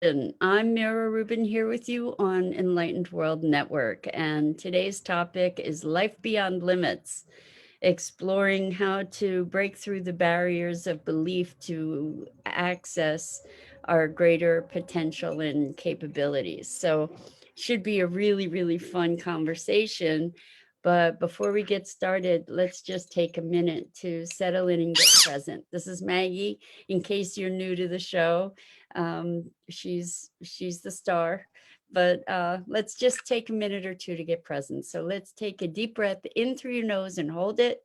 And I'm Mira Rubin here with you on Enlightened World Network. And today's topic is Life Beyond Limits, exploring how to break through the barriers of belief to access our greater potential and capabilities. So, should be a really, really fun conversation. But before we get started, let's just take a minute to settle in and get present. This is Maggie. In case you're new to the show, she's the star. But let's just take a minute or two to get present. So let's take a deep breath in through your nose and hold it.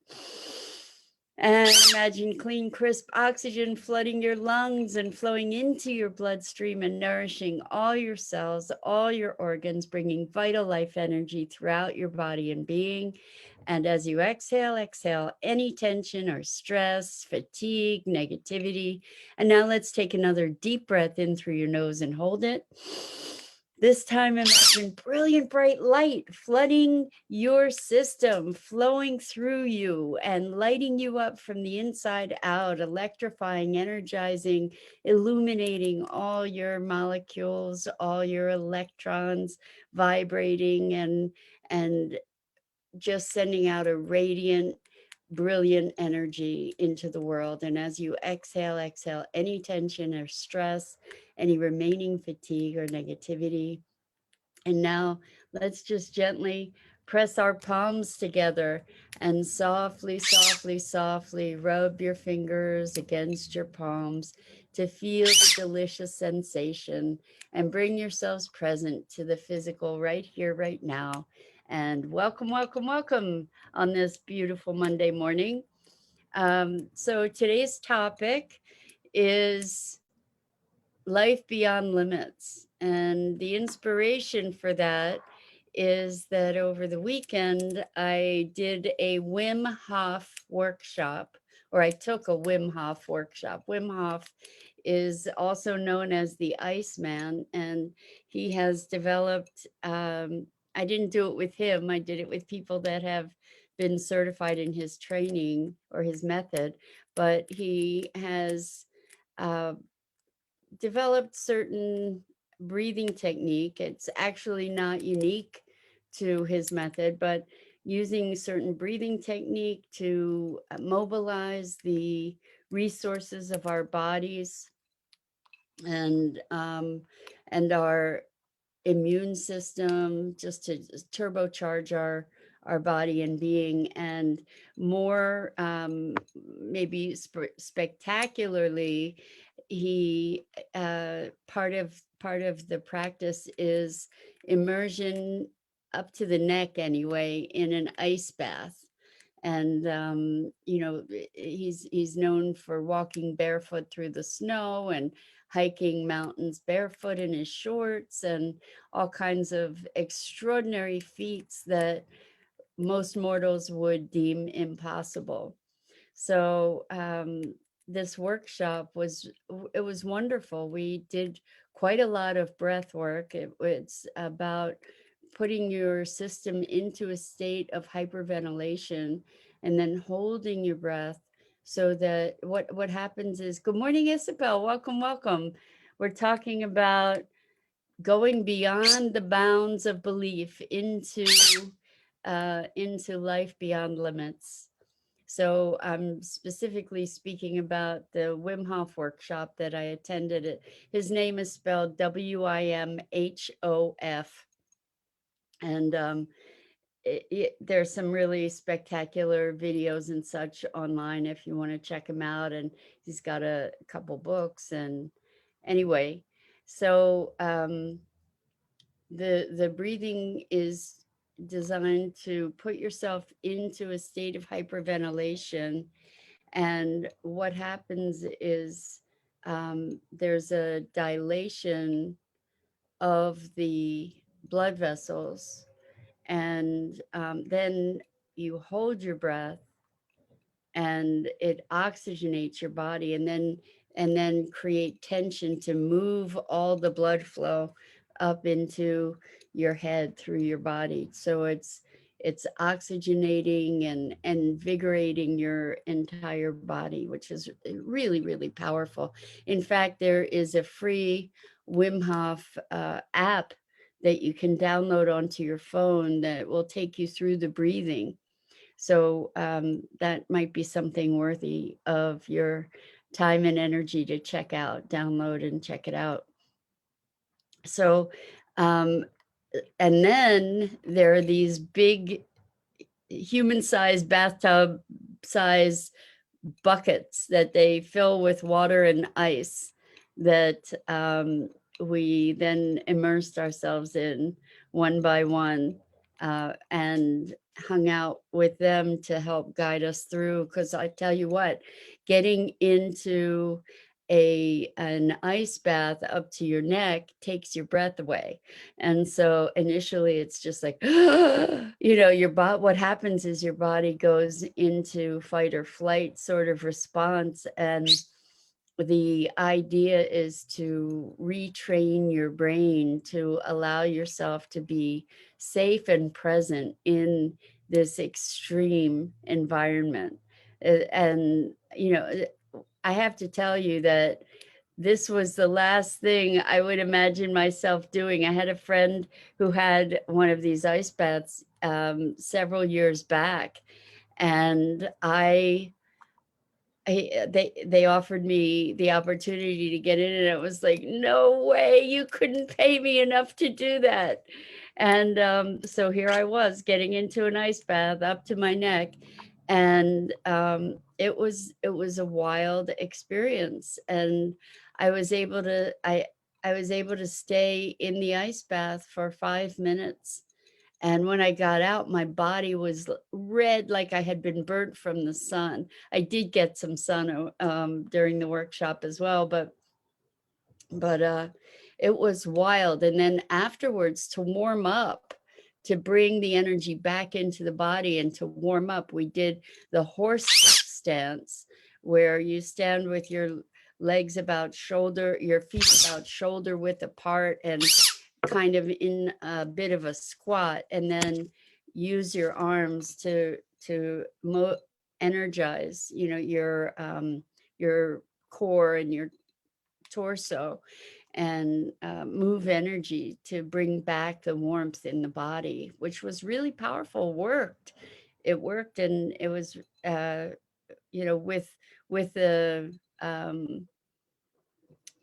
And imagine clean, crisp oxygen flooding your lungs and flowing into your bloodstream and nourishing all your cells, all your organs, bringing vital life energy throughout your body and being. And as you exhale, exhale any tension or stress, fatigue, negativity. And now let's take another deep breath in through your nose and hold it. This time, imagine brilliant bright light flooding your system, flowing through you and lighting you up from the inside out, electrifying, energizing, illuminating all your molecules, all your electrons, vibrating and just sending out a radiant, brilliant energy into the world. And as you exhale, exhale any tension or stress, any remaining fatigue or negativity. And now let's just gently press our palms together and softly, softly, softly rub your fingers against your palms to feel the delicious sensation and bring yourselves present to the physical right here, right now. And welcome, welcome, welcome on this beautiful Monday morning. So today's topic is life beyond limits. And the inspiration for that is that over the weekend, I did a Wim Hof workshop, or I took a Wim Hof workshop. Wim Hof is also known as the Iceman, and he has developed, I didn't do it with him, I did it with people that have been certified in his training or his method, but he has uh, developed certain breathing technique. It's actually not unique to his method, but using certain breathing technique to mobilize the resources of our bodies and um, and our immune system, just to turbocharge our body and being, and more maybe spectacularly, he part of the practice is immersion up to the neck anyway in an ice bath. And he's known for walking barefoot through the snow and hiking mountains barefoot in his shorts and all kinds of extraordinary feats that most mortals would deem impossible. So this workshop was wonderful. We did quite a lot of breath work. It's about putting your system into a state of hyperventilation and then holding your breath so that what happens is, good morning, Isabel. Welcome, welcome. We're talking about going beyond the bounds of belief into life beyond limits. So I'm specifically speaking about the Wim Hof workshop that I attended. His name is spelled Wimhof, and there's some really spectacular videos and such online if you want to check him out. And he's got a couple books. And anyway, so the breathing is designed to put yourself into a state of hyperventilation. And what happens is there's a dilation of the blood vessels, and then you hold your breath and it oxygenates your body, and then create tension to move all the blood flow up into your head through your body. So it's oxygenating and invigorating your entire body, which is really, really powerful. In fact, there is a free Wim Hof app that you can download onto your phone that will take you through the breathing. So that might be something worthy of your time and energy to check out, download and check it out. So, um, and then there are these big human-sized bathtub size buckets that they fill with water and ice that we then immersed ourselves in one by one, and hung out with them to help guide us through. Because I tell you what, getting into an ice bath up to your neck takes your breath away. And so initially it's just like, your body, what happens is your body goes into fight or flight sort of response. And the idea is to retrain your brain to allow yourself to be safe and present in this extreme environment. And, I have to tell you that this was the last thing I would imagine myself doing. I had a friend who had one of these ice baths several years back, and they offered me the opportunity to get in, and it was like, no way, you couldn't pay me enough to do that. And so here I was getting into an ice bath up to my neck, and it was a wild experience. And I was able to stay in the ice bath for 5 minutes. And when I got out, my body was red, like I had been burnt from the sun. I did get some sun during the workshop as well, but it was wild. And then afterwards, to warm up, to bring the energy back into the body and to warm up, we did the horse stance, where you stand with your legs about shoulder, your feet about shoulder width apart, and kind of in a bit of a squat, and then use your arms to energize, your core and your torso, and move energy to bring back the warmth in the body, which was really powerful. It worked, and it was with the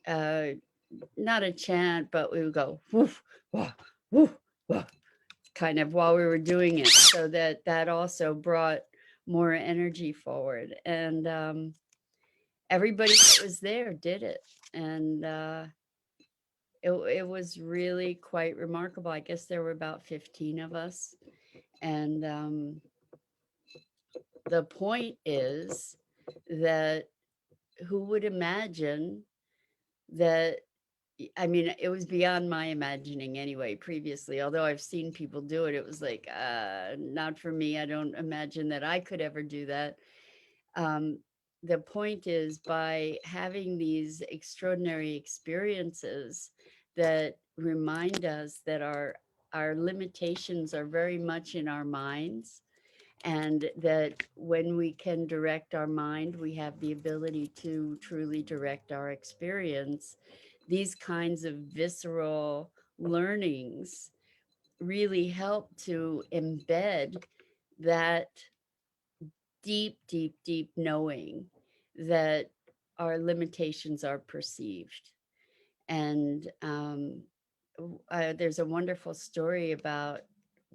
uh, not a chant, but we would go woof, wah, woof, wah, kind of while we were doing it, so that also brought more energy forward. And everybody that was there did it, and it was really quite remarkable. I guess there were about 15 of us, and the point is that who would imagine that? I mean, it was beyond my imagining anyway, previously. Although I've seen people do it, it was like, not for me. I don't imagine that I could ever do that. Um, the point is, by having these extraordinary experiences that remind us that our limitations are very much in our minds, and that when we can direct our mind, we have the ability to truly direct our experience. These kinds of visceral learnings really help to embed that deep, deep, deep knowing that our limitations are perceived. And there's a wonderful story about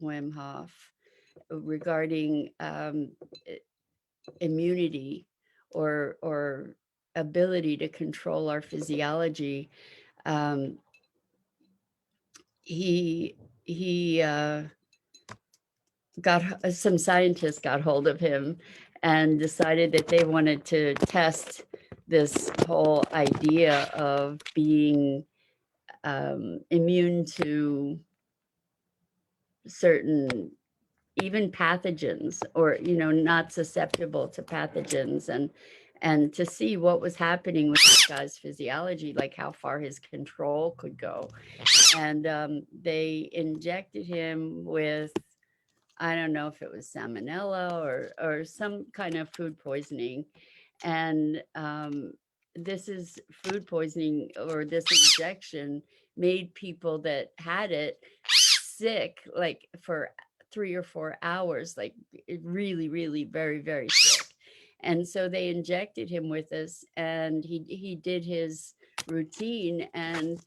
Wim Hof regarding immunity, or ability to control our physiology. Um, he got some scientists got hold of him and decided that they wanted to test this whole idea of being immune to certain, even pathogens, or not susceptible to pathogens, and to see what was happening with this guy's physiology, like how far his control could go. And they injected him with I don't know if it was salmonella or some kind of food poisoning. And this is food poisoning, or this injection made people that had it sick, like for 3 or 4 hours, like really, really very, very sick. And so they injected him with this, and he did his routine, and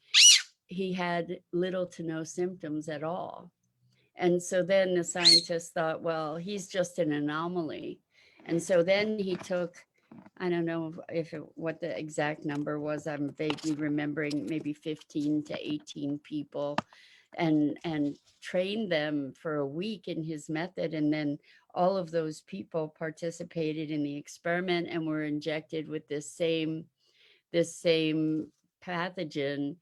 he had little to no symptoms at all. And so then the scientists thought, well, he's just an anomaly. And so then he took, I don't know if it, what the exact number was. I'm vaguely remembering maybe 15 to 18 people, and trained them for a week in his method. And then all of those people participated in the experiment and were injected with this same pathogen,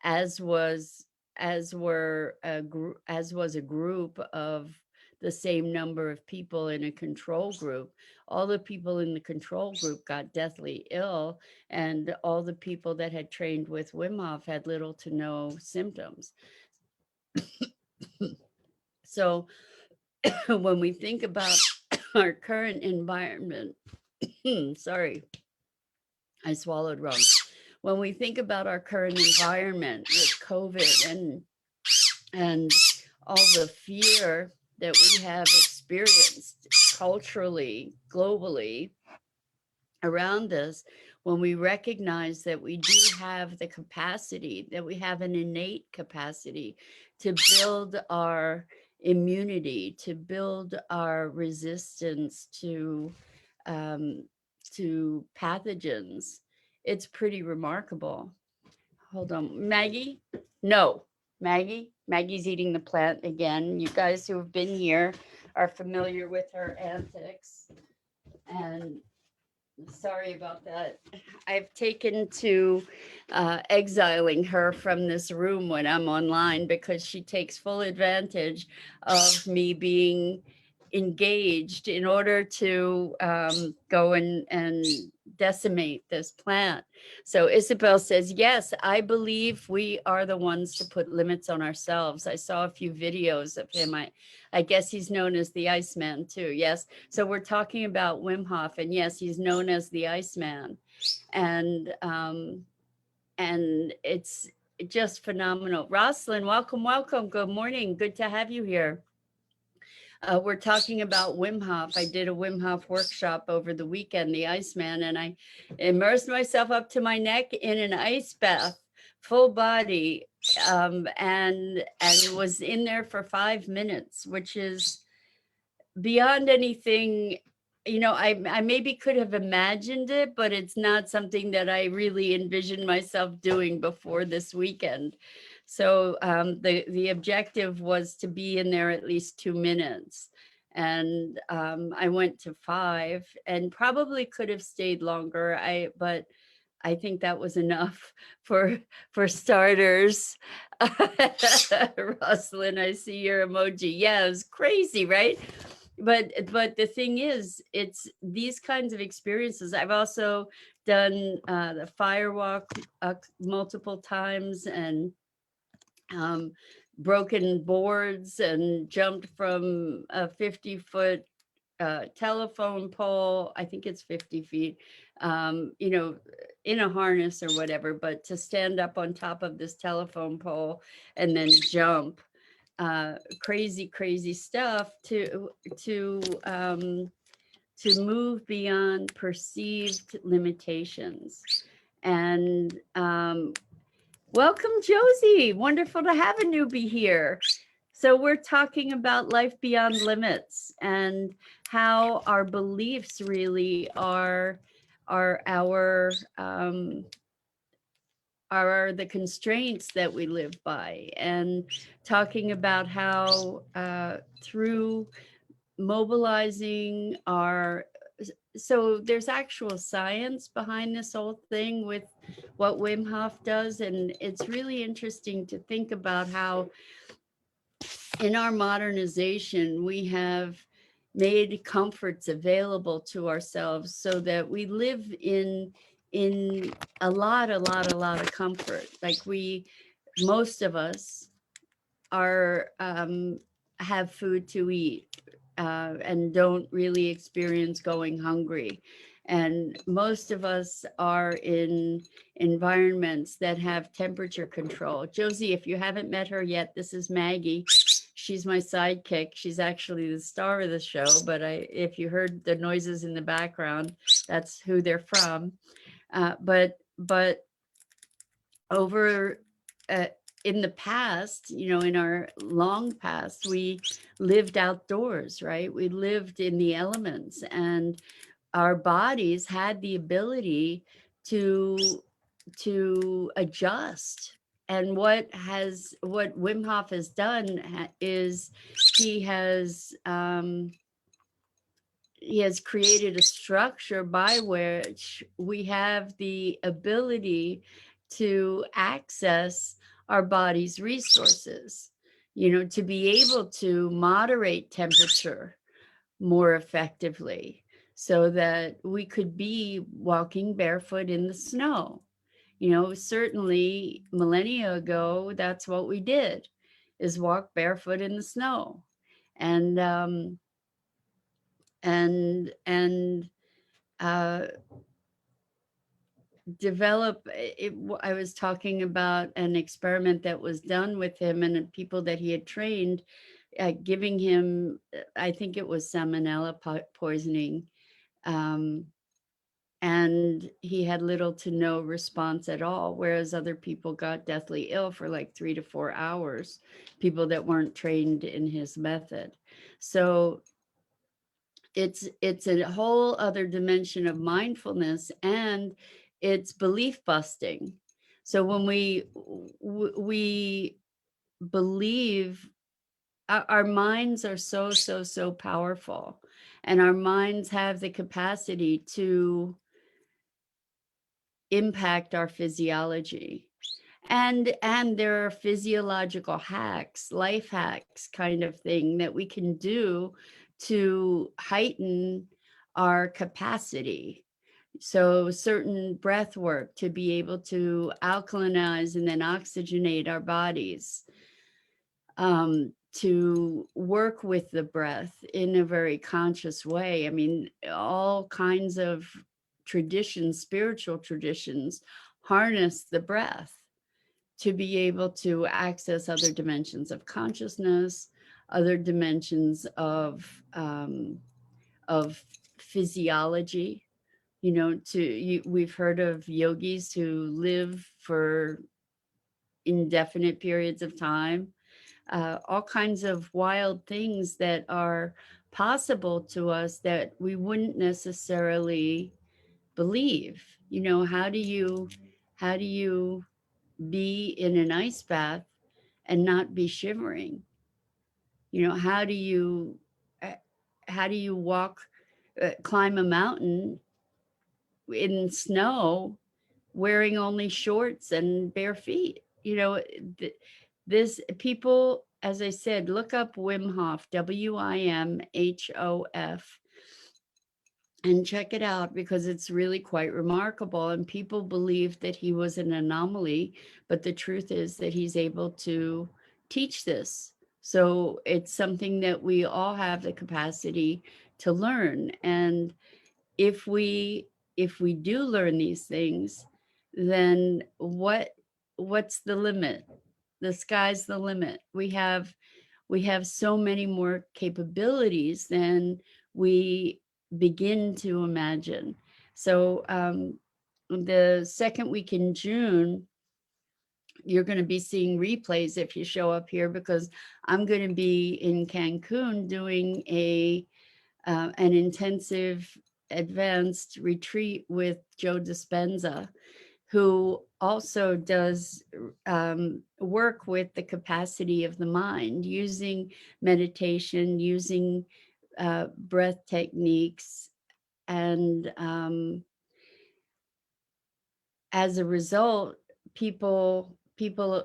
as was as was a group of the same number of people in a control group. All the people in the control group got deathly ill, and all the people that had trained with Wim Hof had little to no symptoms. So when we think about our current environment, sorry, I swallowed wrong. When we think about our current environment with COVID and all the fear that we have experienced culturally, globally around us, when we recognize that we do have the capacity, that we have an innate capacity to build our immunity, to build our resistance um, to pathogens, it's pretty remarkable. Hold on, Maggie? No, Maggie's eating the plant again. You guys who have been here are familiar with her antics. And sorry about that. I've taken to exiling her from this room when I'm online, because she takes full advantage of me being engaged in order to go and decimate this plant. So Isabel says, yes, I believe we are the ones to put limits on ourselves. I saw a few videos of him. I guess he's known as the Iceman too. Yes. So we're talking about Wim Hof, and yes, he's known as the Iceman, and it's just phenomenal. Rosalind, welcome, welcome. Good morning. Good to have you here. We're talking about Wim Hof. I did a Wim Hof workshop over the weekend, the Iceman, and I immersed myself up to my neck in an ice bath, full body, and was in there for 5 minutes, which is beyond anything. I maybe could have imagined it, but it's not something that I really envisioned myself doing before this weekend. So the objective was to be in there at least 2 minutes, and I went to 5, and probably could have stayed longer. But I think that was enough for starters. Rosalind, I see your emoji. Yeah, it was crazy, right? But the thing is, it's these kinds of experiences. I've also done the firewalk multiple times, and um, broken boards, and jumped from a 50-foot telephone pole. I think it's 50 feet, in a harness or whatever, but to stand up on top of this telephone pole and then jump. Crazy, crazy stuff to move beyond perceived limitations. And welcome, Josie. Wonderful to have a newbie here. So we're talking about life beyond limits, and how our beliefs really are are the constraints that we live by, and talking about how through mobilizing our, so there's actual science behind this whole thing with what Wim Hof does, and it's really interesting to think about how in our modernization we have made comforts available to ourselves, so that we live in a lot of comfort. Like most of us are have food to eat, and don't really experience going hungry. And most of us are in environments that have temperature control. Josie, if you haven't met her yet, this is Maggie. She's my sidekick. She's actually the star of the show, but if you heard the noises in the background, that's who they're from. But over uh, in the past, in our long past, we lived outdoors, right? We lived in the elements, and our bodies had the ability to adjust. And what Wim Hof has done is he has created a structure by which we have the ability to access our body's resources, to be able to moderate temperature more effectively, so that we could be walking barefoot in the snow. Certainly millennia ago, that's what we did, is walk barefoot in the snow. And and uh, develop it. I was talking about an experiment that was done with him and people that he had trained, giving him, I think it was salmonella poisoning, um, and he had little to no response at all, whereas other people got deathly ill for like 3 to 4 hours, people that weren't trained in his method. So it's a whole other dimension of mindfulness, and it's belief busting. So when we believe, our minds are so powerful, and our minds have the capacity to impact our physiology. And there are physiological hacks, life hacks kind of thing that we can do to heighten our capacity. So certain breath work to be able to alkalinize and then oxygenate our bodies, to work with the breath in a very conscious way. I mean, all kinds of traditions, spiritual traditions, harness the breath to be able to access other dimensions of consciousness, other dimensions of physiology. We've heard of yogis who live for indefinite periods of time, all kinds of wild things that are possible to us that we wouldn't necessarily believe. How do you be in an ice bath and not be shivering? How do you walk, climb a mountain in snow wearing only shorts and bare feet? This people, as I said, look up Wim Hof, WIMHOF, and check it out, because it's really quite remarkable. And people believe that he was an anomaly, but the truth is that he's able to teach this. So it's something that we all have the capacity to learn. And if we do learn these things, then what's the limit? The sky's the limit. We have so many more capabilities than we begin to imagine. So the second week in June, you're going to be seeing replays if you show up here, because I'm going to be in Cancun doing an intensive advanced retreat with Joe Dispenza, who also does work with the capacity of the mind, using meditation, using breath techniques. And as a result, people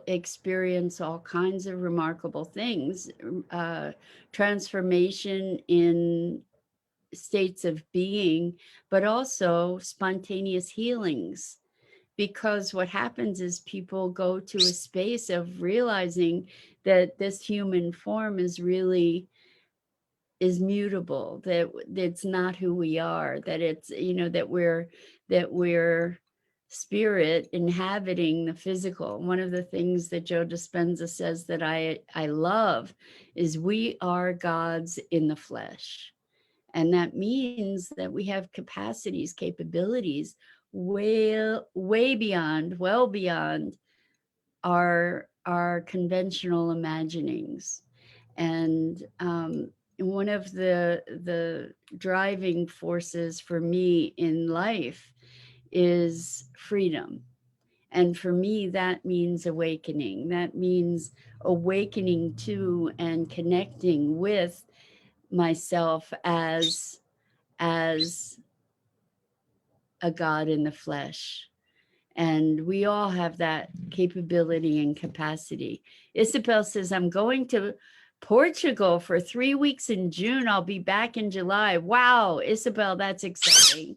experience all kinds of remarkable things, transformation in states of being, but also spontaneous healings, because what happens is people go to a space of realizing that this human form is mutable, that it's not who we are, that it's, that we're spirit inhabiting the physical. One of the things that Joe Dispenza says that I love is we are gods in the flesh. And that means that we have capacities, capabilities way beyond, well beyond our conventional imaginings. And one of the driving forces for me in life is freedom. And for me, that means awakening. That means awakening to and connecting with myself as a God in the flesh. And we all have that capability and capacity. Isabel says, I'm going to Portugal for 3 weeks in June. I'll be back in July. Wow, Isabel, that's exciting.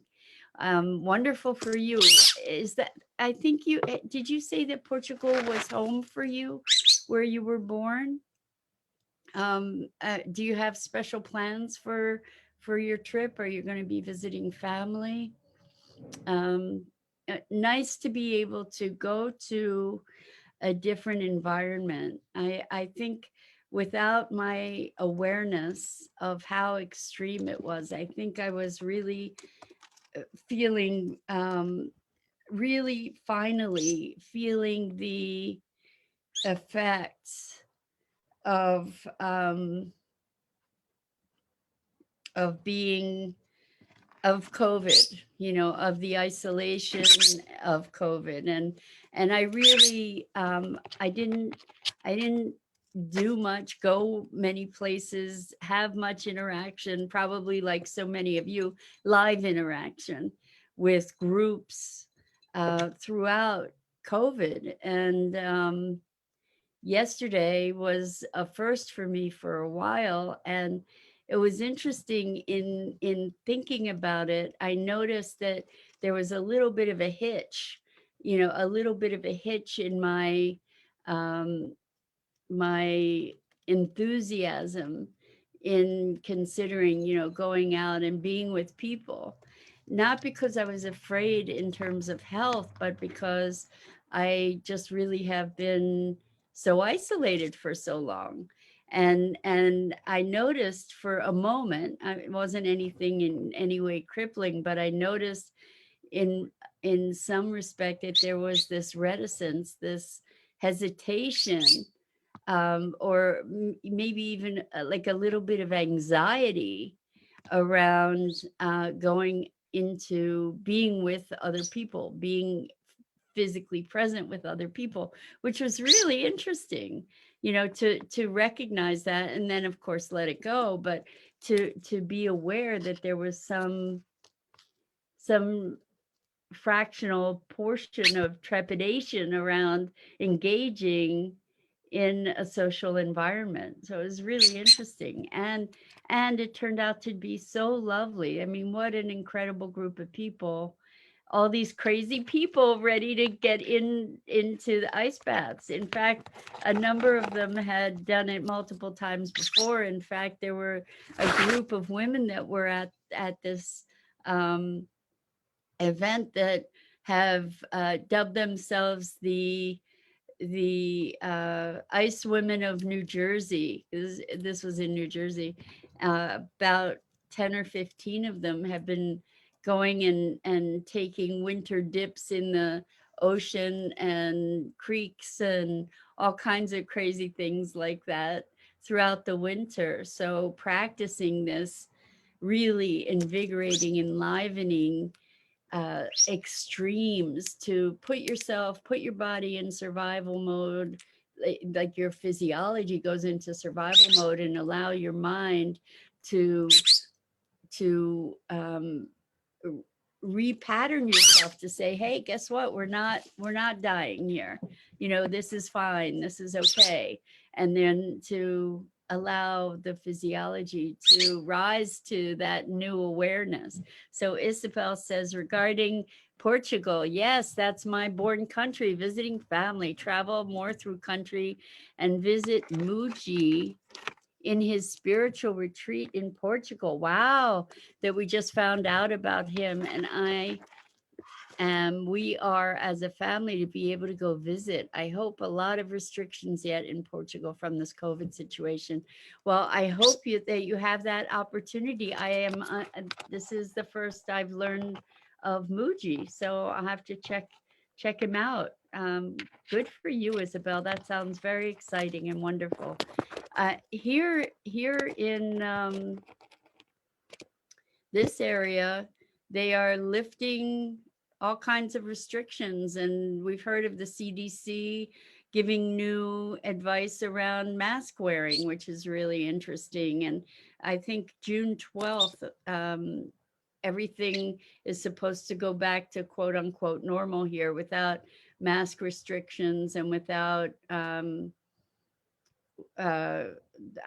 Wonderful for you. Is that, I think did you say that Portugal was home for you, where you were born? Do you have special plans for your trip? Are you going to be visiting family? um, Nice to be able to go to a different environment. I think without my awareness of how extreme it was, I think I was really feeling, really finally feeling the effects of um, of being of COVID, of the isolation of COVID. And I really, I didn't do much, go many places, have much interaction, probably like so many of you, live interaction with groups throughout COVID. And yesterday was a first for me for a while, and it was interesting in thinking about it. I noticed that there was a little bit of a hitch, a little bit of a hitch in um, my enthusiasm in considering, going out and being with people. Not because I was afraid in terms of health, but because I just really have been so isolated for so long. And I noticed for a moment, it wasn't anything in any way crippling, but I noticed in in some respect that there was this reticence, this hesitation, or maybe even like a little bit of anxiety around going into being with other people, being physically present with other people, which was really interesting, to recognize that, and then of course let it go, but to be aware that there was some fractional portion of trepidation around engaging in a social environment. So it was really interesting. And it turned out to be so lovely. I mean, what an incredible group of people. All these crazy people ready to get into the ice baths. In fact, a number of them had done it multiple times before. In fact, there were a group of women that were at this um, event that have dubbed themselves the Ice Women of New Jersey. This was in New Jersey. About 10 or 15 of them have been going and taking winter dips in the ocean and creeks and all kinds of crazy things like that throughout the winter. So practicing this really invigorating, enlivening extremes to put your body in survival mode, like your physiology goes into survival mode, and allow your mind to to repattern yourself to say, hey, guess what, we're not dying here, this is fine, this is okay. And then to allow the physiology to rise to that new awareness. So Isabel says, regarding Portugal. Yes, that's my born country. Visiting family, travel more through country, and visit Muji in his spiritual retreat in Portugal. Wow, that we just found out about him. And we are, as a family, to be able to go visit. I hope a lot of restrictions yet in Portugal from this COVID situation. Well, I hope that you have that opportunity. I am. This is the first I've learned of Muji, so I'll have to check him out. Good for you, Isabel. That sounds very exciting and wonderful. Here in this area, they are lifting all kinds of restrictions. And we've heard of the CDC giving new advice around mask wearing, which is really interesting. And I think June 12th, everything is supposed to go back to quote unquote normal here without mask restrictions and without uh,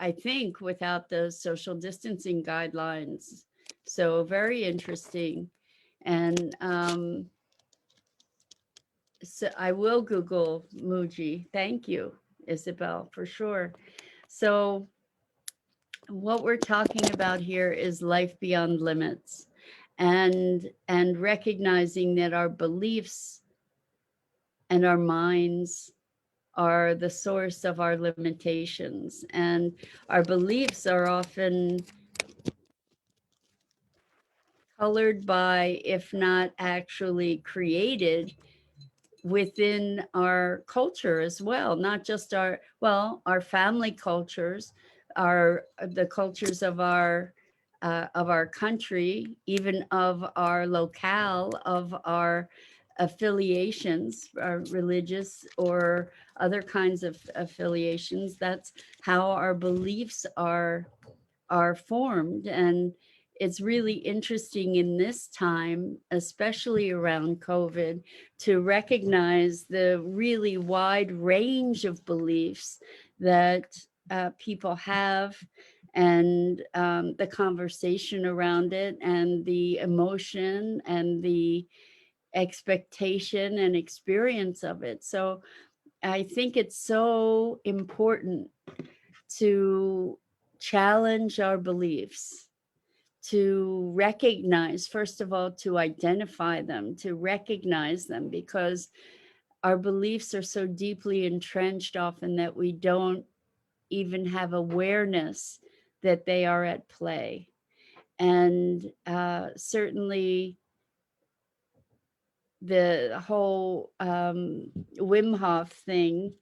I think without the social distancing guidelines. So very interesting. And so I will Google Muji. Thank you, Isabel, for sure. So what we're talking about here is life beyond limits, and recognizing that our beliefs and our minds are the source of our limitations, and our beliefs are often colored by, if not actually created, within our culture as well, not just our family cultures, the cultures of our country, even of our locale, of our affiliations, our religious or other kinds of affiliations. That's how our beliefs are formed. And it's really interesting in this time, especially around COVID, to recognize the really wide range of beliefs that people have, and the conversation around it, and the emotion and the expectation and experience of it. So I think it's so important to challenge our beliefs, to recognize, first of all, to identify them, to recognize them, because our beliefs are so deeply entrenched often that we don't even have awareness that they are at play. And certainly the whole Wim Hof thing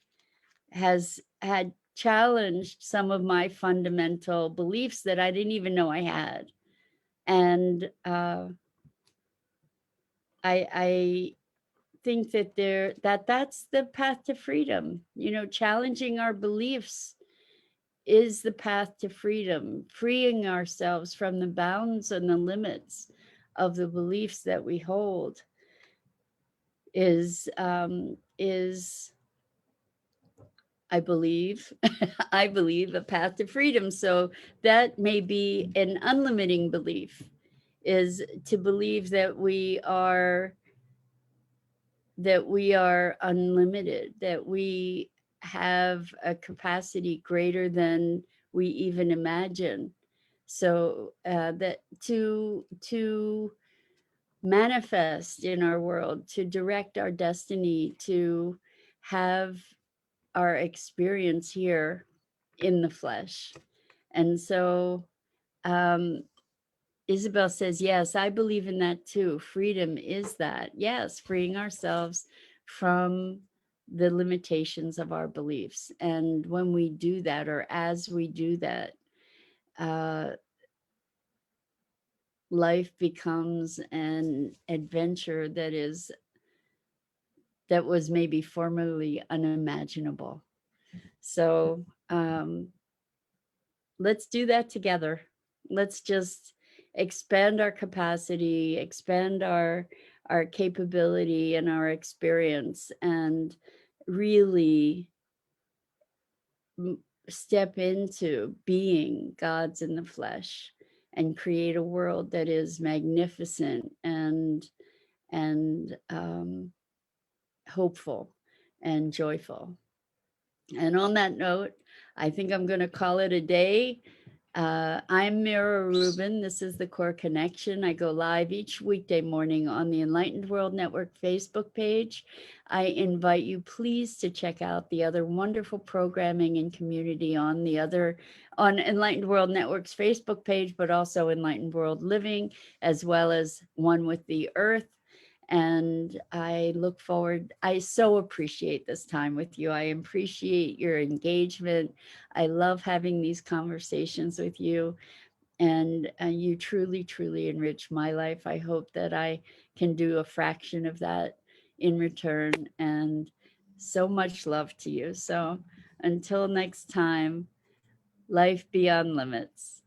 has had challenged some of my fundamental beliefs that I didn't even know I had. And I think that's the path to freedom. You know, challenging our beliefs is the path to freedom, freeing ourselves from the bounds and the limits of the beliefs that we hold is I believe, I believe, a path to freedom. So that may be an unlimiting belief, is to believe that we are unlimited, that we have a capacity greater than we even imagine. So that to manifest in our world, to direct our destiny, to have our experience here in the flesh. And so Isabel says, yes, I believe in that too. Freedom is that. Yes, freeing ourselves from the limitations of our beliefs. And when we do that, or as we do that, uh, life becomes an adventure that was maybe formerly unimaginable. So let's do that together. Let's just expand our capacity, expand our capability and our experience, and really step into being God's in the flesh, and create a world that is magnificent and hopeful and joyful. And on that note, I think I'm going to call it a day. I'm Mira Rubin. This is the Core Connection. I go live each weekday morning on the Enlightened World Network Facebook page. I invite you, please, to check out the other wonderful programming and community on Enlightened World Network's Facebook page, but also Enlightened World Living, as well as One with the Earth. And I look forward, I so appreciate this time with you. I appreciate your engagement. I love having these conversations with you, and you truly, truly enrich my life. I hope that I can do a fraction of that in return, and so much love to you. So until next time, life beyond limits.